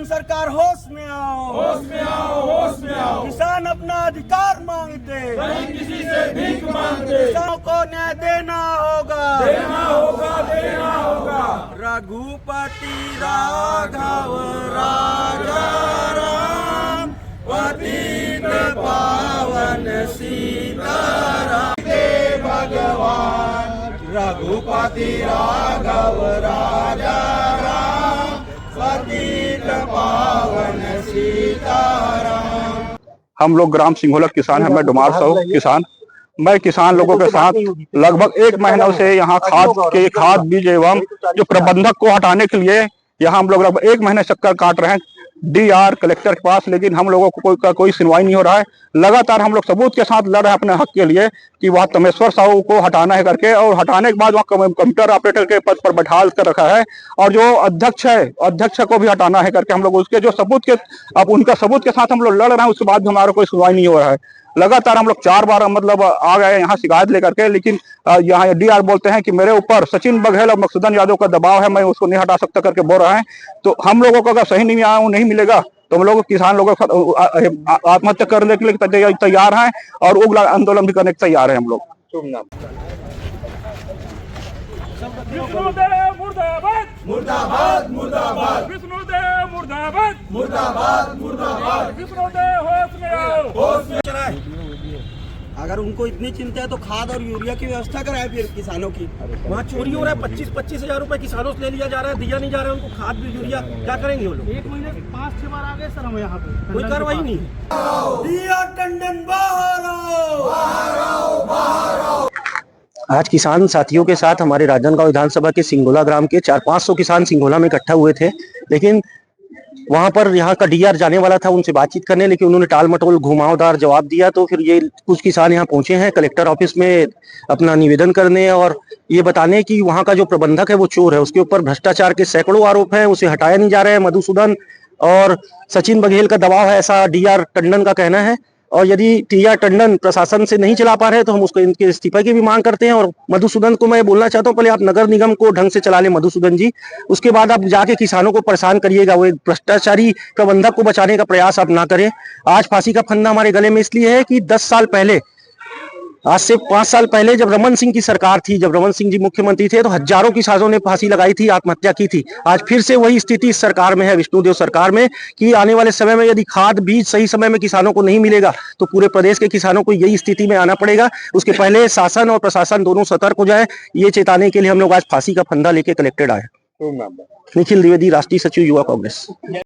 सरकार होश में आओ, होश में आओ, होश में आओ। किसान अपना अधिकार मांगते, नहीं किसी से भीख मांगते। किसानों को न्याय देना होगा, देना होगा, देना होगा। रघुपति राघव राजा राम, पतित पावन सीताराम। भगवान रघुपति राघव राजा राम, पतित पावन सीताराम। हम लोग ग्राम सिंघोला किसान हैं। मैं डुमार साहू किसान। मैं किसान लोगों के साथ लगभग 1 महीनों से यहाँ खाद बीज एवं जो प्रबंधक को हटाने के लिए यहाँ हम लोग लगभग 1 महीने चक्कर काट रहे हैं डीआर कलेक्टर के पास, लेकिन हम लोगों को कोई सुनवाई नहीं हो रहा है। लगातार हम लोग सबूत के साथ लड़ रहे हैं अपने हक के लिए कि वह तमेश्वर साहू को हटाना है करके, और हटाने के बाद वहाँ कंप्यूटर ऑपरेटर के पद पर बैठा कर रखा है, और जो अध्यक्ष है अध्यक्ष को भी हटाना है करके हम लोग उसके जो सबूत के अब उनका सबूत के साथ हम लोग लड़ रहे हैं। उसके बाद भी हमारा कोई सुनवाई नहीं हो रहा है। लगातार हम लोग 4 बार मतलब आ गए यहाँ शिकायत लेकर के, लेकिन यहाँ डीआर बोलते हैं कि मेरे ऊपर सचिन बघेल और मकसूदन यादव का दबाव है, मैं उसको नहीं हटा सकता करके बोल रहे हैं। तो हम लोगों को अगर सही नहीं मिलेगा तो हम लोग किसान लोगों को आत्महत्या करने के लिए तैयार हैं और उग्र आंदोलन भी करने के तैयार है हम लोग। विष्णुदेव मुर्दाबाद, मुर्दाबाद, मुर्दाबाद। विष्णुदेव मुर्दाबाद, मुर्दाबाद, मुर्दाबाद। विष्णुदेव होश में आओ, होश में चलाए। अगर उनको इतनी चिंता है तो खाद और यूरिया की व्यवस्था कराए फिर किसानों की। वहाँ चोरी हो रहा है, 25-25 हजार रुपए किसानों से ले लिया जा रहा है, दिया नहीं जा रहा है उनको खाद भी यूरिया। क्या करेंगे वो लोग? 1 महीने 5-6 बार आ गए सर हम यहाँ पे, कोई कार्रवाई नहीं। डीआर टंडन बाहर आओ, बाहर आओ, बाहर आओ। आज किसान साथियों के साथ हमारे राजनांदगांव विधानसभा के सिंघोला ग्राम के 400-500 किसान सिंघोला में इकट्ठा हुए थे, लेकिन वहां पर यहाँ का डीआर जाने वाला था उनसे बातचीत करने, लेकिन उन्होंने टाल मटोल घुमावदार जवाब दिया। तो फिर ये कुछ किसान यहाँ पहुंचे हैं कलेक्टर ऑफिस में अपना निवेदन करने और ये बताने कि वहाँ का जो प्रबंधक है वो चोर है, उसके ऊपर भ्रष्टाचार के सैकड़ों आरोप हैं, उसे हटाया नहीं जा रहा है। मधुसूदन और सचिन बघेल का दबाव है, ऐसा डीआर टंडन का कहना है। और यदि डीआर टंडन प्रशासन से नहीं चला पा रहे तो हम उसको इनके इस्तीफे की भी मांग करते हैं। और मधुसूदन को मैं बोलना चाहता हूं, पहले आप नगर निगम को ढंग से चला लें मधुसूदन जी, उसके बाद आप जाके किसानों को परेशान करिएगा। वो एक भ्रष्टाचारी प्रबंधक को बचाने का प्रयास आप ना करें। आज फांसी का फंदा हमारे गले में इसलिए है कि 10 साल पहले, आज से 5 साल पहले जब रमन सिंह की सरकार थी, जब रमन सिंह जी मुख्यमंत्री थे, तो हजारों किसानों ने फांसी लगाई थी, आत्महत्या की थी। आज फिर से वही स्थिति इस सरकार में है, विष्णुदेव सरकार में, कि आने वाले समय में यदि खाद बीज सही समय में किसानों को नहीं मिलेगा तो पूरे प्रदेश के किसानों को यही स्थिति में आना पड़ेगा। उसके पहले शासन और प्रशासन दोनों सतर्क हो जाए, ये चेताने के लिए हम लोग आज फांसी का फंदा लेके कलेक्टेड आए। निखिल द्विवेदी, राष्ट्रीय सचिव युवा कांग्रेस।